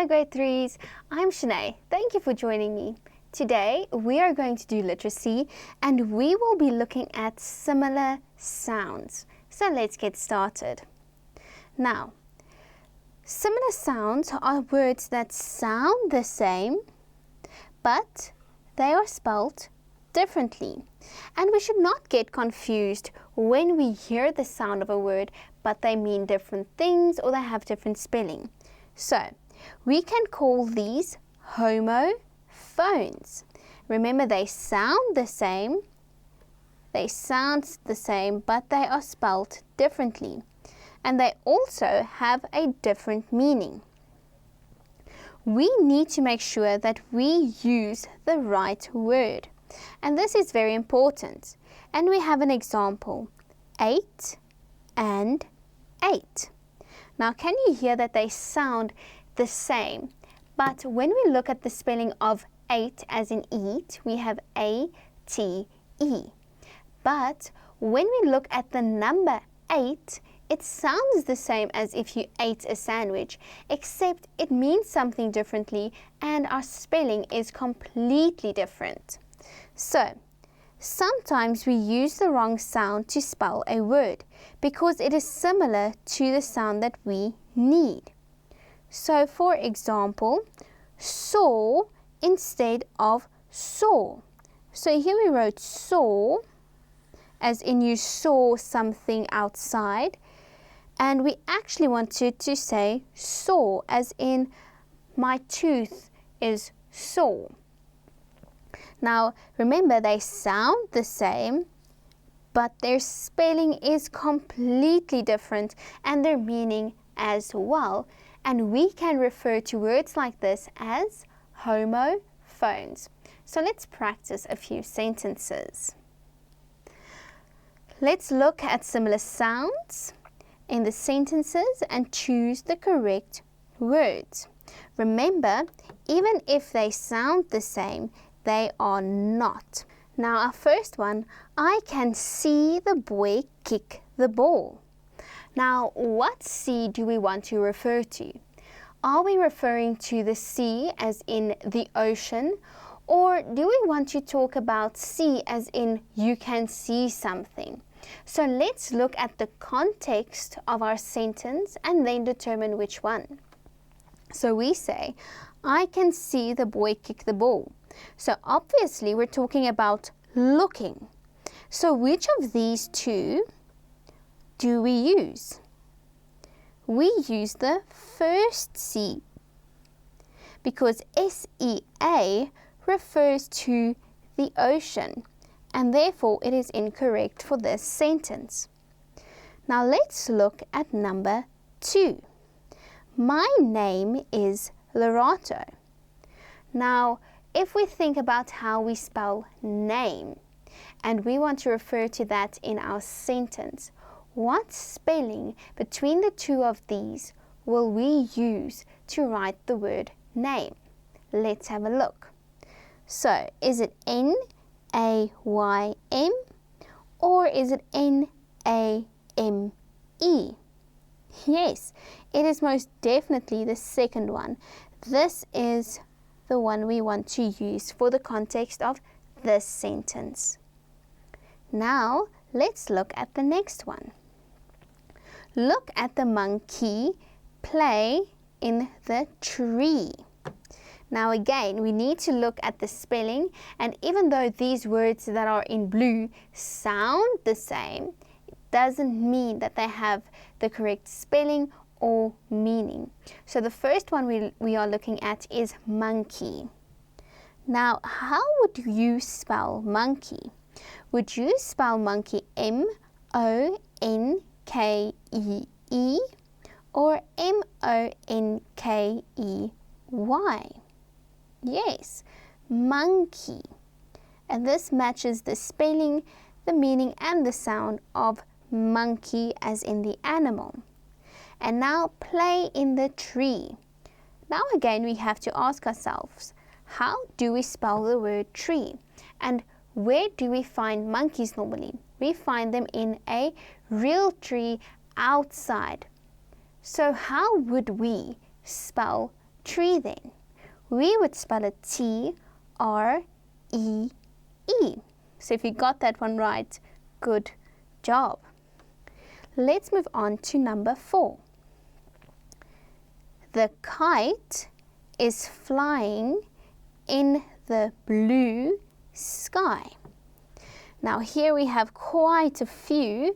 grade 3s, I'm Shanae. Thank you for joining me. Today we are going to do literacy and we will be looking at similar sounds. So let's get started. Now, similar sounds are words that sound the same but they are spelled differently. And we should not get confused when we hear the sound of a word but they mean different things or they have different spelling. So, we can call these homophones. Remember, they sound the same, but they are spelled differently. And they also have a different meaning. We need to make sure that we use the right word. And this is very important. And we have an example, 8 and 8. Now, can you hear that they sound the same? But when we look at the spelling of 8 as in eat, we have A-T-E. But when we look at the number 8, it sounds the same as if you ate a sandwich, except it means something differently and our spelling is completely different. So, sometimes we use the wrong sound to spell a word because it is similar to the sound that we need. So, for example, saw instead of saw. So here we wrote saw as in you saw something outside, and we actually wanted to say saw as in my tooth is sore. Now, remember, they sound the same, but their spelling is completely different and their meaning as well. And we can refer to words like this as homophones. So let's practice a few sentences. Let's look at similar sounds in the sentences and choose the correct words. Remember, even if they sound the same, they are not. Now our first one, I can see the boy kick the ball. Now what sea do we want to refer to? Are we referring to the sea as in the ocean, or do we want to talk about sea as in you can see something? So let's look at the context of our sentence and then determine which one. So we say, I can see the boy kick the ball. So obviously we're talking about looking. So which of these two do we use? We use the first C because S-E-A refers to the ocean and therefore it is incorrect for this sentence. Now let's look at number 2. My name is Lorato. Now, if we think about how we spell name and we want to refer to that in our sentence, what spelling between the two of these will we use to write the word name? Let's have a look. So, is it N-A-Y-M or is it N-A-M-E? Yes, it is most definitely the second one. This is the one we want to use for the context of this sentence. Now, let's look at the next one. Look at the monkey play in the tree. Now again, we need to look at the spelling, and even though these words that are in blue sound the same, it doesn't mean that they have the correct spelling or meaning. So the first one we are looking at is monkey. Now, how would you spell monkey? Would you spell monkey M-O-N-K-E-E or M-O-N-K-E-Y? Yes, monkey. And this matches the spelling, the meaning and the sound of monkey as in the animal. And now play in the tree. Now again we have to ask ourselves, how do we spell the word tree? And where do we find monkeys normally? We find them in a real tree outside. So how would we spell tree then? We would spell it T-R-E-E. So if you got that one right, good job. Let's move on to number 4. The kite is flying in the blue sky. Now here we have quite a few.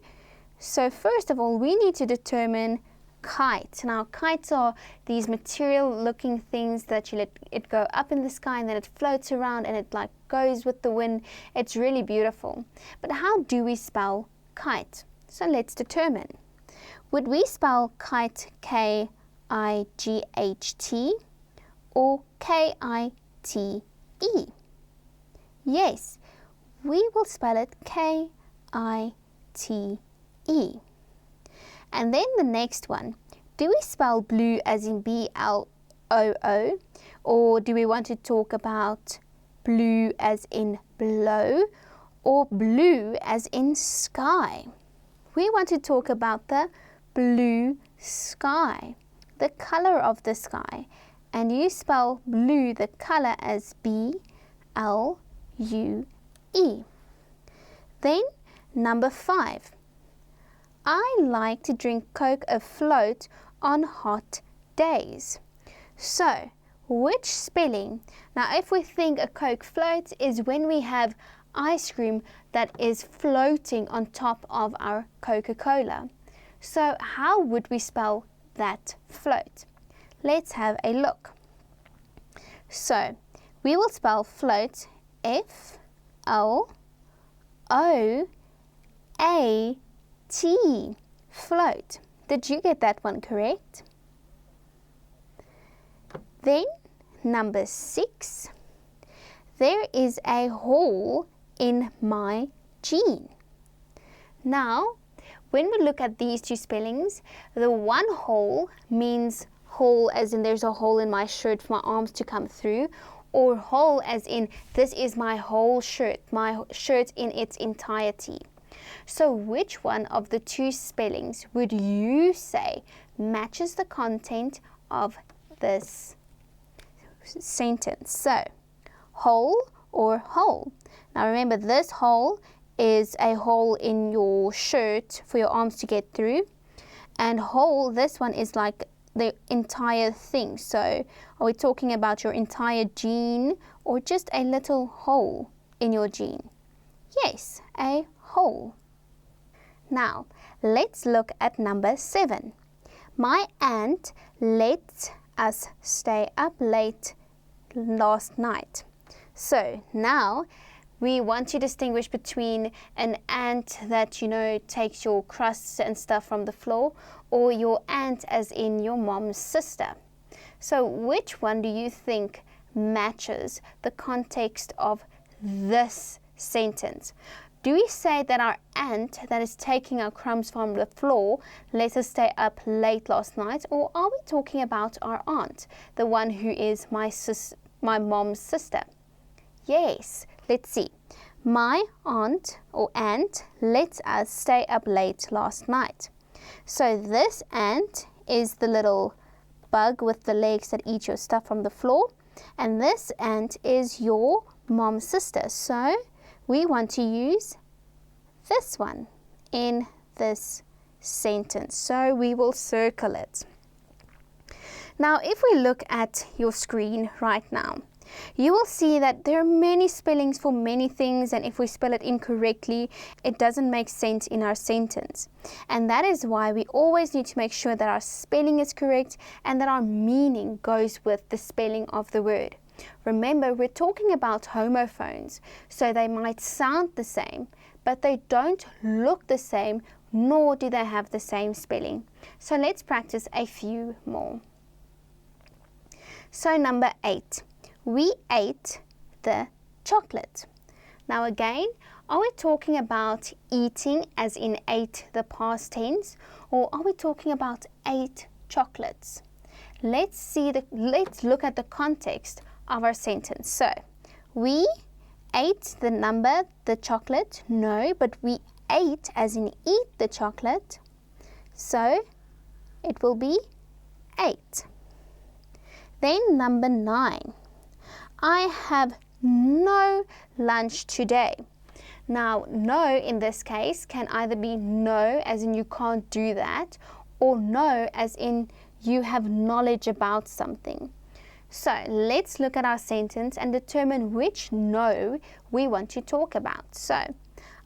So first of all, we need to determine kite. Now kites are these material looking things that you let it go up in the sky and then it floats around and it like goes with the wind. It's really beautiful. But how do we spell kite? So let's determine. Would we spell kite K-I-G-H-T or K-I-T-E? Yes, we will spell it K-I-T-E. And then the next one, do we spell blue as in B-L-O-O, or do we want to talk about blue as in blow, or blue as in sky? We want to talk about the blue sky, the color of the sky, and you spell blue, the color, as B-L-U-E. Then number 5. I like to drink Coke afloat on hot days. So, which spelling? Now, if we think a Coke float is when we have ice cream that is floating on top of our Coca-Cola. So, how would we spell that float? Let's have a look. So, we will spell float F-L-O-A-T, float. Did you get that one correct? Then, number 6, there is a hole in my jean. Now, when we look at these two spellings, the one hole means hole as in there's a hole in my shirt for my arms to come through, or hole as in this is my whole shirt, my shirt in its entirety. So which one of the two spellings would you say matches the content of this sentence? So, hole or hole? Now remember, this hole is a hole in your shirt for your arms to get through, and hole, this one is like the entire thing. So are we talking about your entire jean or just a little hole in your jean? Yes, a hole. Now let's look at number 7. My aunt let us stay up late last night. So now we want to distinguish between an ant that, you know, takes your crusts and stuff from the floor, or your aunt as in your mom's sister. So which one do you think matches the context of this sentence? Do we say that our aunt that is taking our crumbs from the floor let us stay up late last night, or are we talking about our aunt, the one who is my mom's sister? Yes, let's see. My aunt or aunt let us stay up late last night. So this ant is the little bug with the legs that eat your stuff from the floor, and this ant is your mom's sister. So we want to use this one in this sentence. So we will circle it. Now if we look at your screen right now, you will see that there are many spellings for many things, and if we spell it incorrectly, it doesn't make sense in our sentence. And that is why we always need to make sure that our spelling is correct and that our meaning goes with the spelling of the word. Remember, we're talking about homophones, so they might sound the same, but they don't look the same, nor do they have the same spelling. So let's practice a few more. So number 8. We ate the chocolate. Now again, are we talking about eating as in ate the past tense, or are we talking about 8 chocolates? Let's look at the context of our sentence. So, we ate the number, the chocolate, no, but we ate as in eat the chocolate, so it will be 8. Then number 9. I have no lunch today. Now, no in this case can either be no as in you can't do that, or no as in you have knowledge about something. So let's look at our sentence and determine which no we want to talk about. So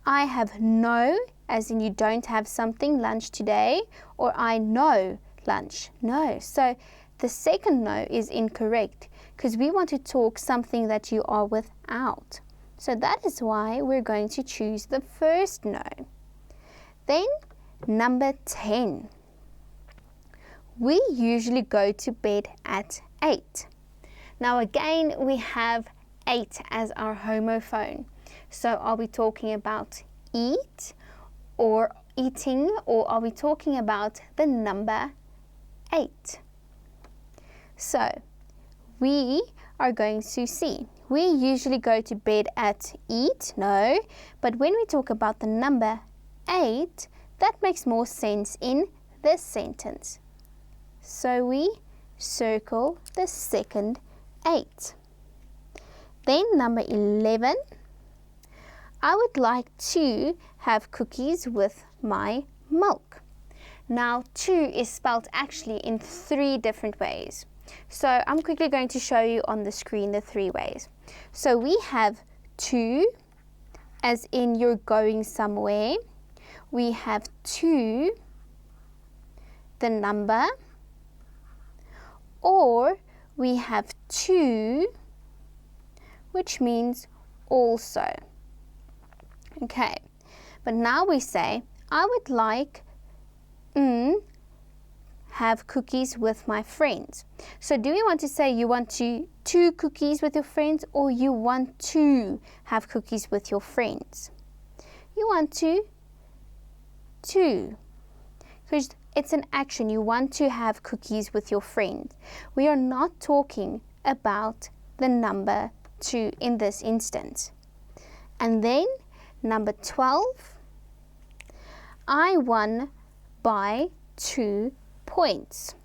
I have no as in you don't have something lunch today, or I know lunch. No. So the second no is incorrect because we want to talk something that you are without. So that is why we're going to choose the first no. Then number 10. We usually go to bed at 8. Now again, we have 8 as our homophone. So are we talking about eat or eating, or are we talking about the number 8? So we are going to see. We usually go to bed at eat, no, but when we talk about the number 8, that makes more sense in this sentence. So we circle the second 8. Then number 11, I would like to have cookies with my milk. Now 2 is spelled actually in 3 different ways. So I'm quickly going to show you on the screen the 3 ways. So we have 2 as in you're going somewhere. We have 2, the number, or we have 2, which means also. Okay, but now we say, I would like have cookies with my friends. So do you want to say you want two cookies with your friends, or you want to have cookies with your friends? You want to, because it's an action. You want to have cookies with your friends. We are not talking about the number 2 in this instance. And then number 12, I won by 2 points.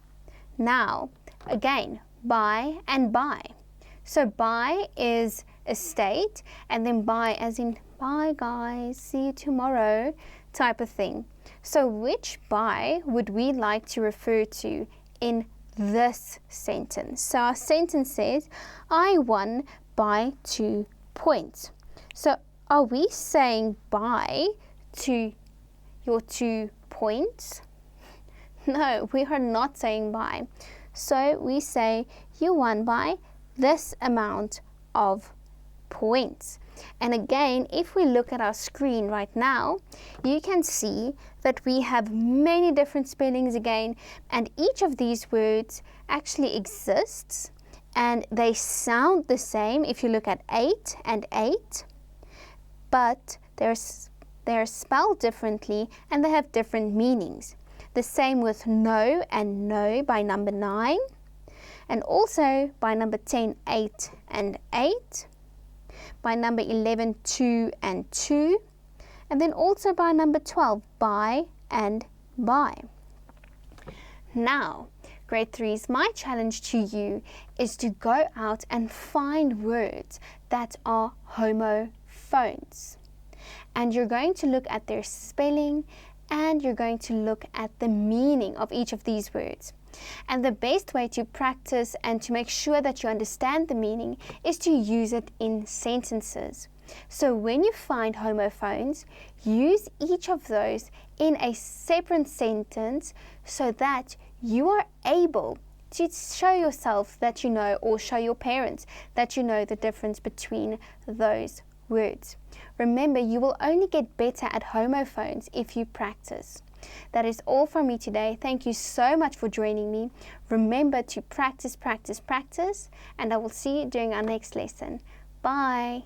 Now, again, by and by. So by is a state, and then by as in bye guys, see you tomorrow type of thing. So which by would we like to refer to in this sentence? So our sentence says, I won by 2 points. So are we saying bye to your 2 points? No, we are not saying bye. So we say you won by this amount of points. And again, if we look at our screen right now, you can see that we have many different spellings again, and each of these words actually exists, and they sound the same if you look at 8 and 8, but they're spelled differently and they have different meanings. The same with no and no by number 9, and also by number 10, 8 and 8, by number 11, 2 and 2, and then also by number 12, by and by. Now, grade 3s, my challenge to you is to go out and find words that are homophones. And you're going to look at their spelling, and you're going to look at the meaning of each of these words. And the best way to practice and to make sure that you understand the meaning is to use it in sentences. So when you find homophones, use each of those in a separate sentence so that you are able to show yourself that you know, or show your parents that you know the difference between those words. Remember, you will only get better at homophones if you practice. That is all from me today. Thank you so much for joining me. Remember to practice, practice, practice, and I will see you during our next lesson. Bye.